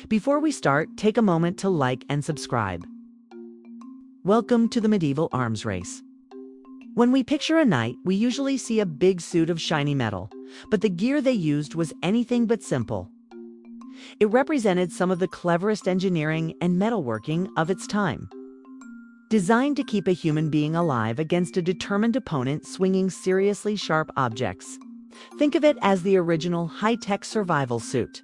Before we start, take a moment to like and subscribe. Welcome to the medieval arms race. When we picture a knight, we usually see a big suit of shiny metal, but the gear they used was anything but simple. It represented some of the cleverest engineering and metalworking of its time. Designed to keep a human being alive against a determined opponent swinging seriously sharp objects. Think of it as the original high-tech survival suit.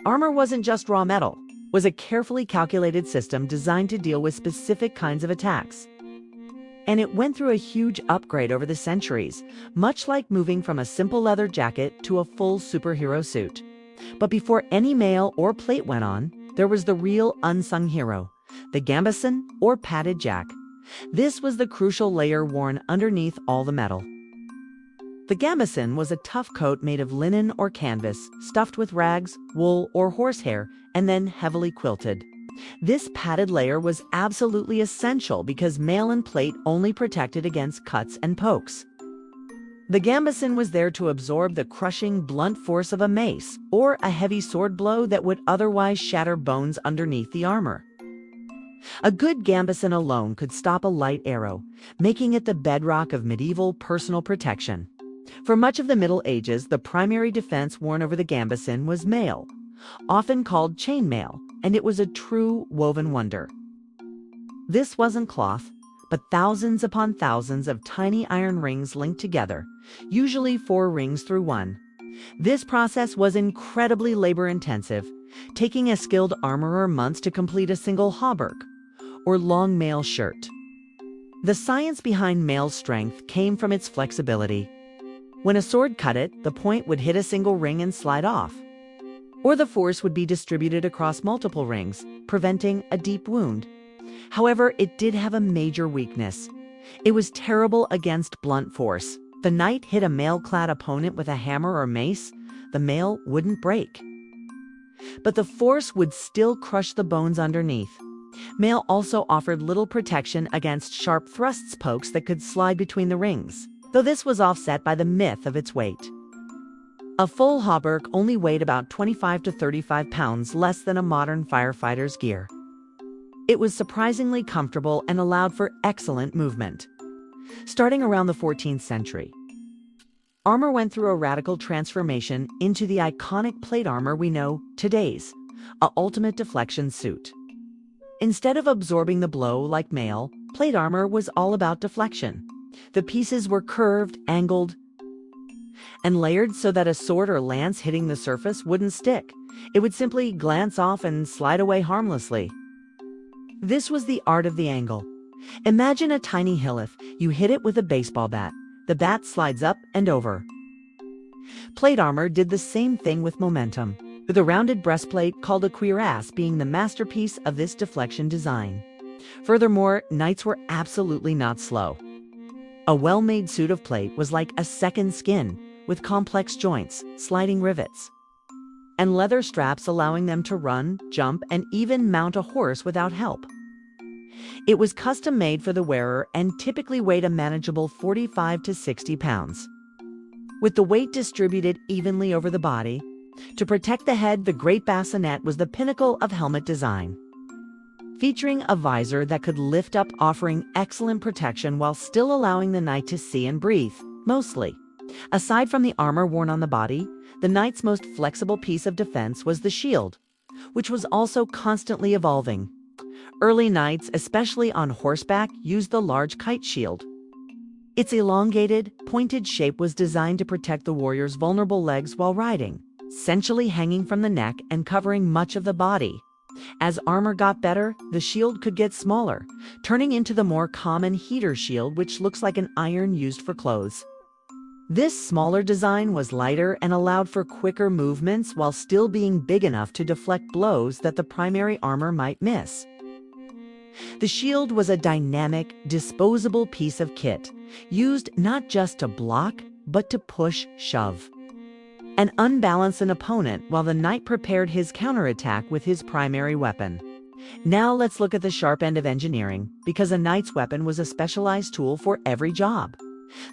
Armor wasn't just raw metal, it was a carefully calculated system designed to deal with specific kinds of attacks. And it went through a huge upgrade over the centuries, much like moving from a simple leather jacket to a full superhero suit. But before any mail or plate went on, there was the real unsung hero, the gambeson or padded jack. This was the crucial layer worn underneath all the metal. The gambeson was a tough coat made of linen or canvas, stuffed with rags, wool, or horsehair, and then heavily quilted. This padded layer was absolutely essential because mail and plate only protected against cuts and pokes. The gambeson was there to absorb the crushing, blunt force of a mace or a heavy sword blow that would otherwise shatter bones underneath the armor. A good gambeson alone could stop a light arrow, making it the bedrock of medieval personal protection. For much of the Middle Ages, the primary defense worn over the gambeson was mail, often called chain mail, and it was a true woven wonder. This wasn't cloth, but thousands upon thousands of tiny iron rings linked together, usually 4 rings through one. This process was incredibly labor-intensive, taking a skilled armorer months to complete a single hauberk, or long mail shirt. The science behind mail's strength came from its flexibility. When a sword cut it, the point would hit a single ring and slide off, or the force would be distributed across multiple rings, preventing a deep wound. However, it did have a major weakness. It was terrible against blunt force. The knight hit a mail-clad opponent with a hammer or mace, the mail wouldn't break, but the force would still crush the bones underneath. Mail also offered little protection against sharp thrusts pokes that could slide between the rings, though this was offset by the myth of its weight. A full hauberk only weighed about 25 to 35 pounds, less than a modern firefighter's gear. It was surprisingly comfortable and allowed for excellent movement. Starting around the 14th century, armor went through a radical transformation into the iconic plate armor we know today's, a ultimate deflection suit. Instead of absorbing the blow like mail, plate armor was all about deflection. The pieces were curved, angled, and layered so that a sword or lance hitting the surface wouldn't stick. It would simply glance off and slide away harmlessly. This was the art of the angle. Imagine a tiny hillock. You hit it with a baseball bat. The bat slides up and over. Plate armor did the same thing with momentum, with a rounded breastplate called a cuirass being the masterpiece of this deflection design. Furthermore, knights were absolutely not slow. A well-made suit of plate was like a second skin, with complex joints, sliding rivets, and leather straps allowing them to run, jump, and even mount a horse without help. It was custom-made for the wearer and typically weighed a manageable 45 to 60 pounds. With the weight distributed evenly over the body, to protect the head, the great bassinet was the pinnacle of helmet design, featuring a visor that could lift up, offering excellent protection while still allowing the knight to see and breathe, mostly. Aside from the armor worn on the body, the knight's most flexible piece of defense was the shield, which was also constantly evolving. Early knights, especially on horseback, used the large kite shield. Its elongated, pointed shape was designed to protect the warrior's vulnerable legs while riding, essentially hanging from the neck and covering much of the body. As armor got better, the shield could get smaller, turning into the more common heater shield, which looks like an iron used for clothes. This smaller design was lighter and allowed for quicker movements while still being big enough to deflect blows that the primary armor might miss. The shield was a dynamic, disposable piece of kit, used not just to block, but to push, shove, and unbalance an opponent while the knight prepared his counterattack with his primary weapon. Now let's look at the sharp end of engineering, because a knight's weapon was a specialized tool for every job.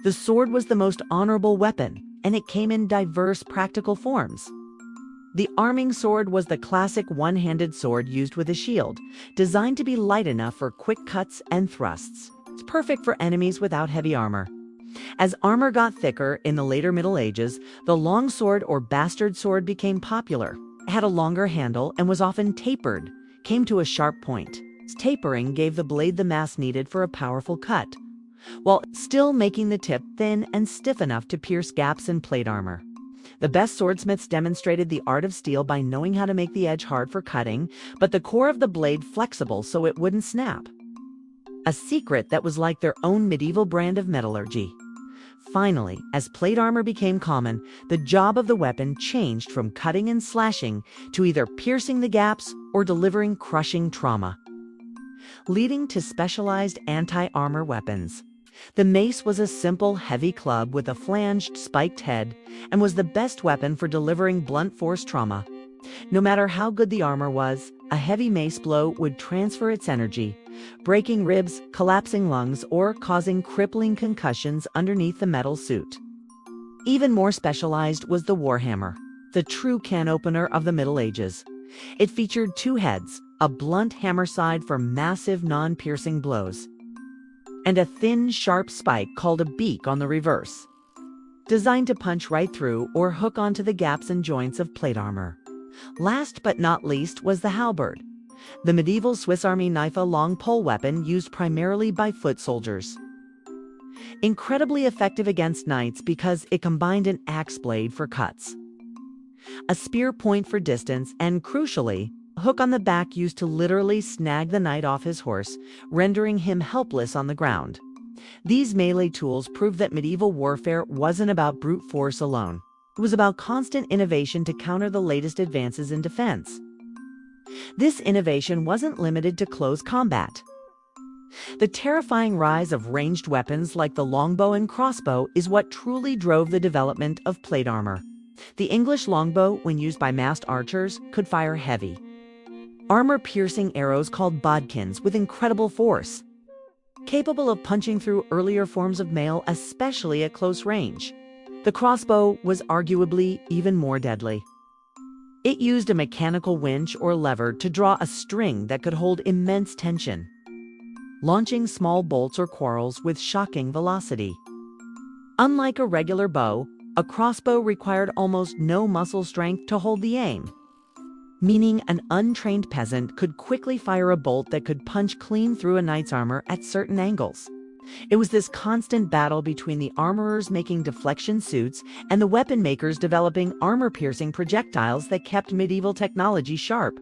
The sword was the most honorable weapon, and it came in diverse practical forms. The arming sword was the classic one-handed sword used with a shield, designed to be light enough for quick cuts and thrusts. It's perfect for enemies without heavy armor. As armor got thicker in the later Middle Ages, the long sword or bastard sword became popular. It had a longer handle and was often tapered, came to a sharp point. Its tapering gave the blade the mass needed for a powerful cut, while still making the tip thin and stiff enough to pierce gaps in plate armor. The best swordsmiths demonstrated the art of steel by knowing how to make the edge hard for cutting, but the core of the blade flexible so it wouldn't snap. A secret that was like their own medieval brand of metallurgy. Finally, as plate armor became common, the job of the weapon changed from cutting and slashing to either piercing the gaps or delivering crushing trauma, leading to specialized anti-armor weapons. The mace was a simple, heavy club with a flanged, spiked head and was the best weapon for delivering blunt force trauma. No matter how good the armor was, a heavy mace blow would transfer its energy, breaking ribs, collapsing lungs, or causing crippling concussions underneath the metal suit. Even more specialized was the warhammer, the true can opener of the Middle Ages. It featured two heads, a blunt hammer side for massive non-piercing blows, and a thin, sharp spike called a beak on the reverse, designed to punch right through or hook onto the gaps and joints of plate armor. Last but not least was the halberd, the medieval Swiss Army knife, a long pole weapon used primarily by foot soldiers. Incredibly effective against knights because it combined an axe blade for cuts, a spear point for distance, and crucially, a hook on the back used to literally snag the knight off his horse, rendering him helpless on the ground. These melee tools proved that medieval warfare wasn't about brute force alone. It was about constant innovation to counter the latest advances in defense. This innovation wasn't limited to close combat. The terrifying rise of ranged weapons like the longbow and crossbow is what truly drove the development of plate armor. The English longbow, when used by masked archers, could fire heavy, armor-piercing arrows called bodkins with incredible force, capable of punching through earlier forms of mail, especially at close range. The crossbow was arguably even more deadly. It used a mechanical winch or lever to draw a string that could hold immense tension, launching small bolts or quarrels with shocking velocity. Unlike a regular bow, a crossbow required almost no muscle strength to hold the aim, meaning an untrained peasant could quickly fire a bolt that could punch clean through a knight's armor at certain angles. It was this constant battle between the armorers making deflection suits and the weapon makers developing armor-piercing projectiles that kept medieval technology sharp.